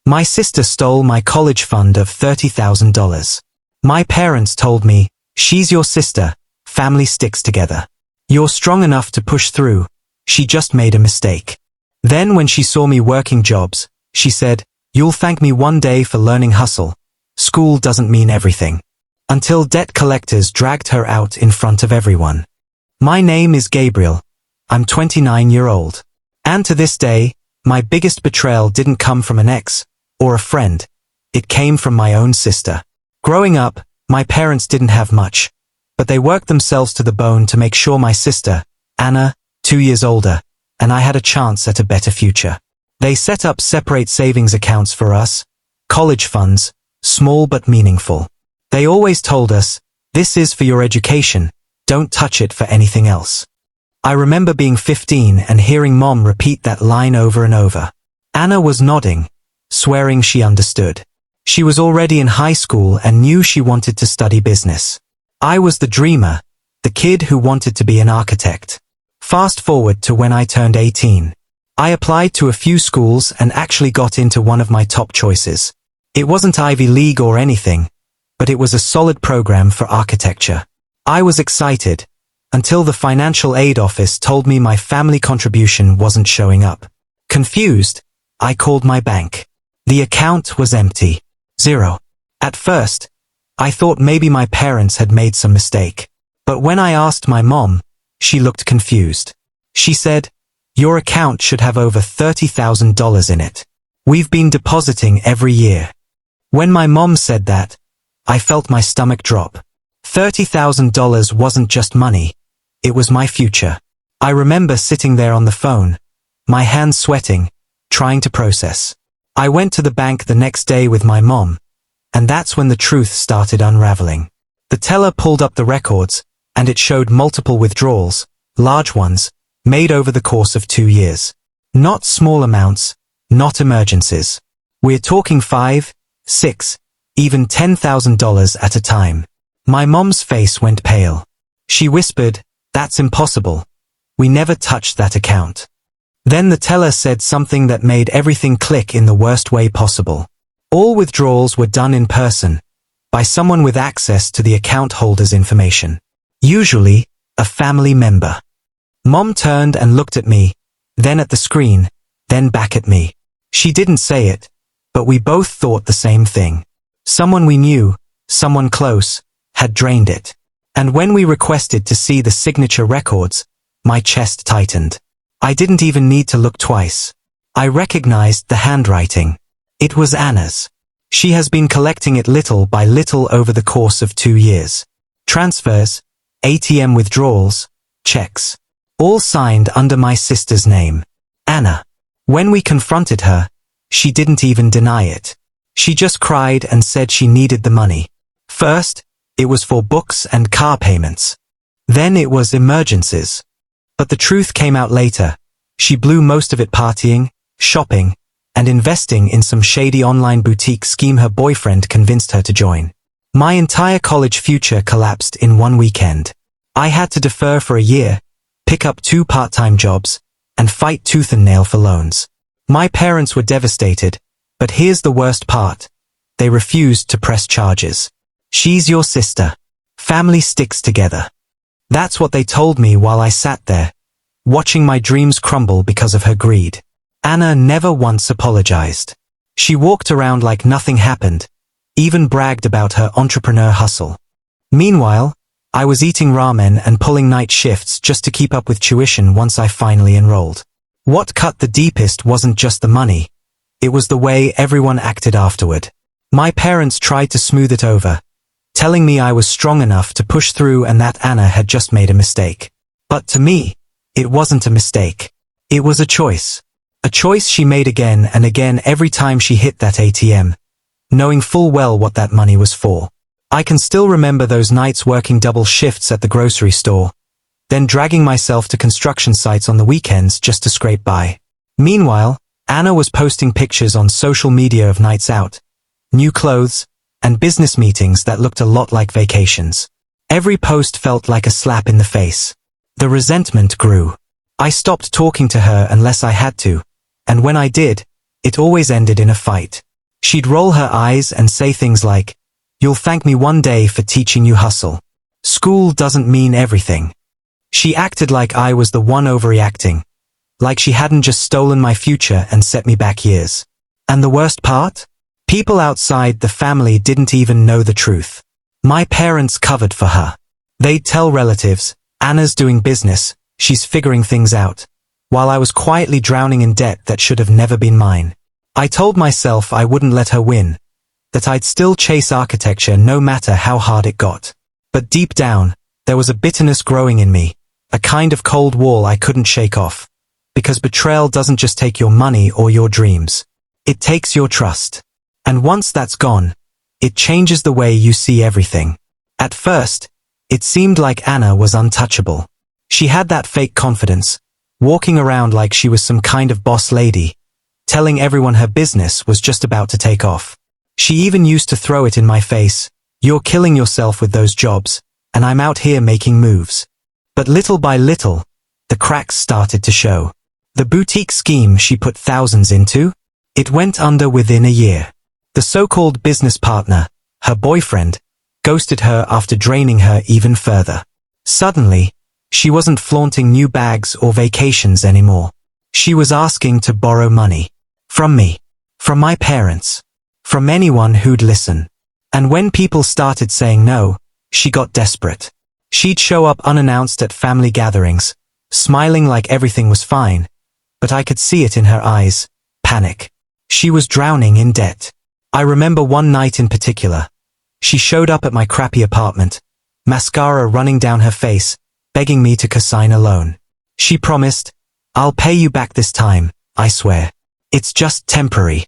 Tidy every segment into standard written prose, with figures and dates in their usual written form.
My sister stole my college fund of $30,000. My parents told me, she's your sister, family sticks together. You're strong enough to push through, she just made a mistake. Then when she saw me working jobs, she said, you'll thank me one day for learning hustle. School doesn't mean everything. Until debt collectors dragged her out in front of everyone. My name is Gabriel. I'm 29-year-old. And to this day, my biggest betrayal didn't come from an ex or a friend. It came from my own sister. Growing up, my parents didn't have much, but they worked themselves to the bone to make sure my sister, Anna, 2 years older, and I had a chance at a better future. They set up separate savings accounts for us, college funds, small but meaningful. They always told us, this is for your education, don't touch it for anything else. I remember being 15 and hearing Mom repeat that line over and over. Anna was nodding, swearing she understood. She was already in high school and knew she wanted to study business. I was the dreamer, the kid who wanted to be an architect. Fast forward to when I turned 18. I applied to a few schools and actually got into one of my top choices. It wasn't Ivy League or anything, but it was a solid program for architecture. I was excited, until the financial aid office told me my family contribution wasn't showing up. Confused, I called my bank. The account was empty. Zero. At first, I thought maybe my parents had made some mistake. But when I asked my mom, she looked confused. She said, your account should have over $30,000 in it. We've been depositing every year. When my mom said that, I felt my stomach drop. $30,000 wasn't just money. It was my future. I remember sitting there on the phone, my hands sweating, trying to process. I went to the bank the next day with my mom, and that's when the truth started unraveling. The teller pulled up the records, and it showed multiple withdrawals, large ones, made over the course of 2 years. Not small amounts, not emergencies. We're talking $5, $6, even $10,000 at a time. My mom's face went pale. She whispered, that's impossible. We never touched that account. Then the teller said something that made everything click in the worst way possible. All withdrawals were done in person, by someone with access to the account holder's information. Usually, a family member. Mom turned and looked at me, then at the screen, then back at me. She didn't say it, but we both thought the same thing. Someone we knew, someone close, had drained it. And when we requested to see the signature records, my chest tightened. I didn't even need to look twice. I recognized the handwriting. It was Anna's. She has been collecting it little by little over the course of 2 years. Transfers, ATM withdrawals, checks. All signed under my sister's name, Anna. When we confronted her, she didn't even deny it. She just cried and said she needed the money. First, it was for books and car payments. Then it was emergencies. But the truth came out later. She blew most of it partying, shopping, and investing in some shady online boutique scheme her boyfriend convinced her to join. My entire college future collapsed in one weekend. I had to defer for a year, pick up 2 part-time jobs, and fight tooth and nail for loans. My parents were devastated, but here's the worst part. They refused to press charges. She's your sister. Family sticks together. That's what they told me while I sat there, watching my dreams crumble because of her greed. Anna never once apologized. She walked around like nothing happened, even bragged about her entrepreneur hustle. Meanwhile, I was eating ramen and pulling night shifts just to keep up with tuition once I finally enrolled. What cut the deepest wasn't just the money. It was the way everyone acted afterward. My parents tried to smooth it over, telling me I was strong enough to push through and that Anna had just made a mistake. But to me, it wasn't a mistake. It was a choice. A choice she made again and again every time she hit that ATM, knowing full well what that money was for. I can still remember those nights working double shifts at the grocery store, then dragging myself to construction sites on the weekends just to scrape by. Meanwhile, Anna was posting pictures on social media of nights out, new clothes, and business meetings that looked a lot like vacations. Every post felt like a slap in the face. The resentment grew. I stopped talking to her unless I had to, and when I did, it always ended in a fight. She'd roll her eyes and say things like, "You'll thank me one day for teaching you hustle. School doesn't mean everything." She acted like I was the one overreacting, like she hadn't just stolen my future and set me back years. And the worst part? People outside the family didn't even know the truth. My parents covered for her. They'd tell relatives, "Anna's doing business, she's figuring things out," while I was quietly drowning in debt that should have never been mine. I told myself I wouldn't let her win, that I'd still chase architecture no matter how hard it got. But deep down, there was a bitterness growing in me, a kind of cold wall I couldn't shake off. Because betrayal doesn't just take your money or your dreams. It takes your trust. And once that's gone, it changes the way you see everything. At first, it seemed like Anna was untouchable. She had that fake confidence, walking around like she was some kind of boss lady, telling everyone her business was just about to take off. She even used to throw it in my face, "You're killing yourself with those jobs, and I'm out here making moves." But little by little, the cracks started to show. The boutique scheme she put thousands into, it went under within a year. The so-called business partner, her boyfriend, ghosted her after draining her even further. Suddenly, she wasn't flaunting new bags or vacations anymore. She was asking to borrow money. From me. From my parents. From anyone who'd listen. And when people started saying no, she got desperate. She'd show up unannounced at family gatherings, smiling like everything was fine, but I could see it in her eyes, panic. She was drowning in debt. I remember one night in particular. She showed up at my crappy apartment, mascara running down her face, begging me to co-sign a loan. She promised, "I'll pay you back this time, I swear. It's just temporary."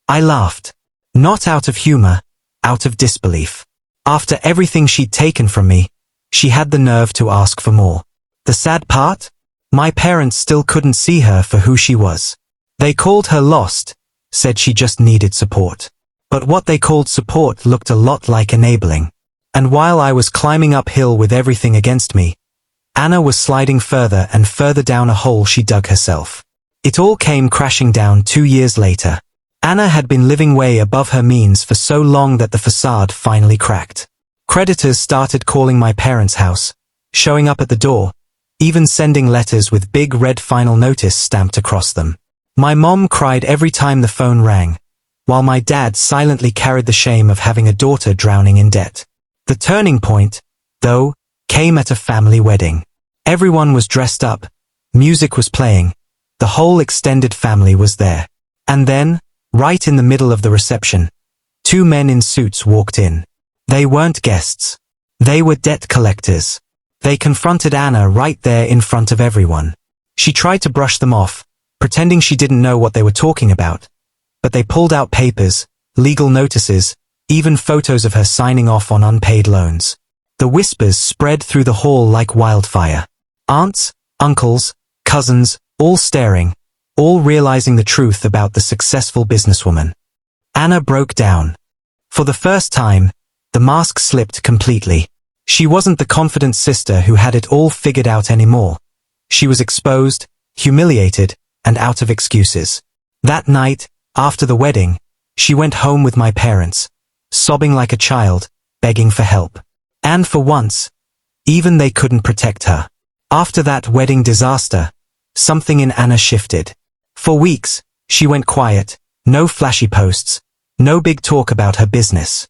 I laughed. Not out of humor, out of disbelief. After everything she'd taken from me, she had the nerve to ask for more. The sad part? My parents still couldn't see her for who she was. They called her lost, said she just needed support. But what they called support looked a lot like enabling. And while I was climbing uphill with everything against me, Anna was sliding further and further down a hole she dug herself. It all came crashing down 2 years later. Anna had been living way above her means for so long that the facade finally cracked. Creditors started calling my parents' house, showing up at the door, even sending letters with big red final notice stamped across them. My mom cried every time the phone rang, while my dad silently carried the shame of having a daughter drowning in debt. The turning point, though, came at a family wedding. Everyone was dressed up, music was playing, the whole extended family was there. And then, right in the middle of the reception, 2 men in suits walked in. They weren't guests. They were debt collectors. They confronted Anna right there in front of everyone. She tried to brush them off, pretending she didn't know what they were talking about. But they pulled out papers, legal notices, even photos of her signing off on unpaid loans. The whispers spread through the hall like wildfire. Aunts, uncles, cousins, all staring, all realizing the truth about the successful businesswoman. Anna broke down. For the first time, the mask slipped completely. She wasn't the confident sister who had it all figured out anymore. She was exposed, humiliated, and out of excuses. That night, after the wedding, she went home with my parents, sobbing like a child, begging for help. And for once, even they couldn't protect her. After that wedding disaster, something in Anna shifted. For weeks, she went quiet, no flashy posts, no big talk about her business.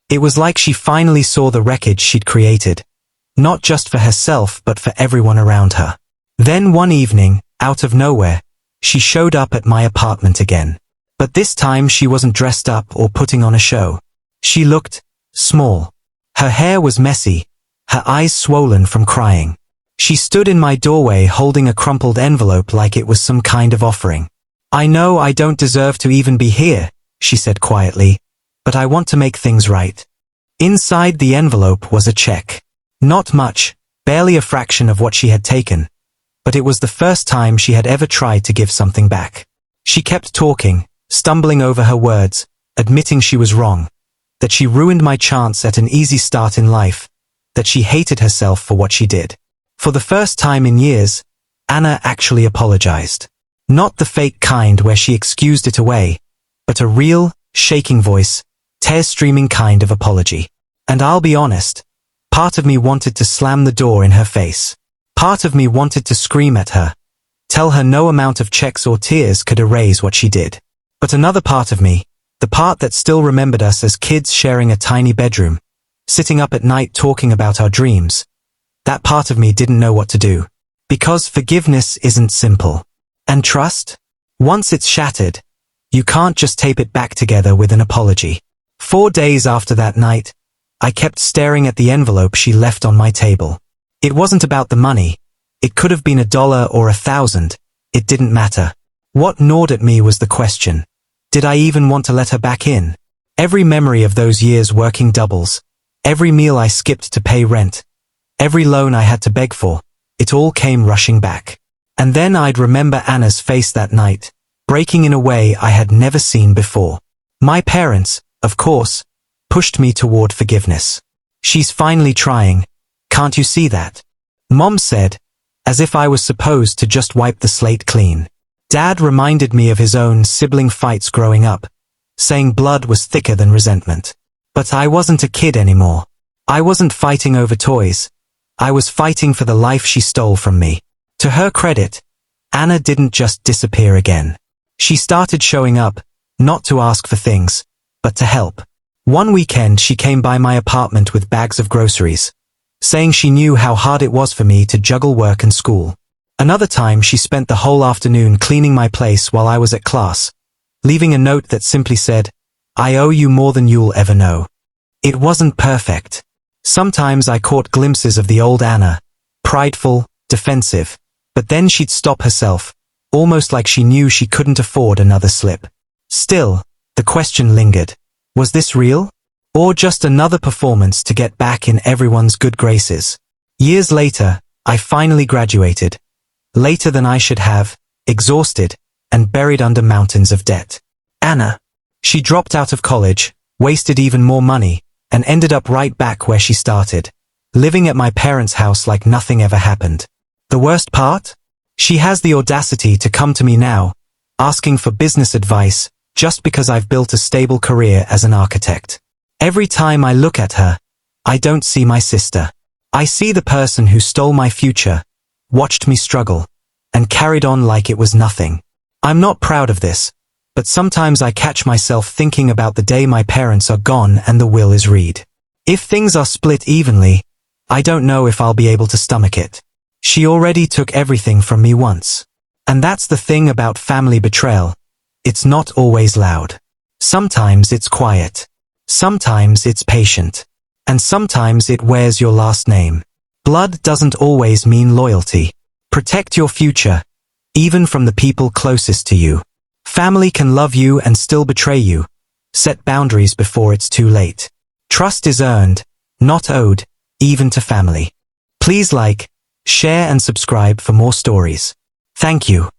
It was like she finally saw the wreckage she'd created, not just for herself but for everyone around her. Then one evening, out of nowhere, she showed up at my apartment again. But this time she wasn't dressed up or putting on a show. She looked small. Her hair was messy, her eyes swollen from crying. She stood in my doorway holding a crumpled envelope like it was some kind of offering. "I know I don't deserve to even be here," she said quietly, "but I want to make things right." Inside the envelope was a check. Not much, barely a fraction of what she had taken, but it was the first time she had ever tried to give something back. She kept talking, stumbling over her words, admitting she was wrong, that she ruined my chance at an easy start in life, that she hated herself for what she did. For the first time in years, Anna actually apologized. Not the fake kind where she excused it away, but a real, shaking voice, tears streaming kind of apology. And I'll be honest, part of me wanted to slam the door in her face. Part of me wanted to scream at her, tell her no amount of checks or tears could erase what she did. But another part of me, the part that still remembered us as kids sharing a tiny bedroom, sitting up at night talking about our dreams, that part of me didn't know what to do. Because forgiveness isn't simple. And trust? Once it's shattered, you can't just tape it back together with an apology. 4 days after that night, I kept staring at the envelope she left on my table. It wasn't about the money. It could have been $1 or 1,000. It didn't matter. What gnawed at me was the question. Did I even want to let her back in? Every memory of those years working doubles, every meal I skipped to pay rent, every loan I had to beg for, it all came rushing back. And then I'd remember Anna's face that night, breaking in a way I had never seen before. My parents, of course, pushed me toward forgiveness. She's finally trying. Can't you see that? Mom said, as if I was supposed to just wipe the slate clean. Dad reminded me of his own sibling fights growing up, saying blood was thicker than resentment. But I wasn't a kid anymore. I wasn't fighting over toys. I was fighting for the life she stole from me. To her credit, Anna didn't just disappear again. She started showing up, not to ask for things, but to help. One weekend she came by my apartment with bags of groceries, saying she knew how hard it was for me to juggle work and school. Another time she spent the whole afternoon cleaning my place while I was at class, leaving a note that simply said, "I owe you more than you'll ever know." It wasn't perfect. Sometimes I caught glimpses of the old Anna, prideful, defensive, but then she'd stop herself, almost like she knew she couldn't afford another slip. Still, the question lingered. Was this real? Or just another performance to get back in everyone's good graces? Years later, I finally graduated. Later than I should have, exhausted, and buried under mountains of debt. Anna. She dropped out of college, wasted even more money, and ended up right back where she started, living at my parents' house like nothing ever happened. The worst part? She has the audacity to come to me now, asking for business advice, just because I've built a stable career as an architect. Every time I look at her, I don't see my sister. I see the person who stole my future, watched me struggle, and carried on like it was nothing. I'm not proud of this, but sometimes I catch myself thinking about the day my parents are gone and the will is read. If things are split evenly, I don't know if I'll be able to stomach it. She already took everything from me once. And that's the thing about family betrayal. It's not always loud. Sometimes it's quiet. Sometimes it's patient. And sometimes it wears your last name. Blood doesn't always mean loyalty. Protect your future, even from the people closest to you. Family can love you and still betray you. Set boundaries before it's too late. Trust is earned, not owed, even to family. Please like, share and subscribe for more stories. Thank you.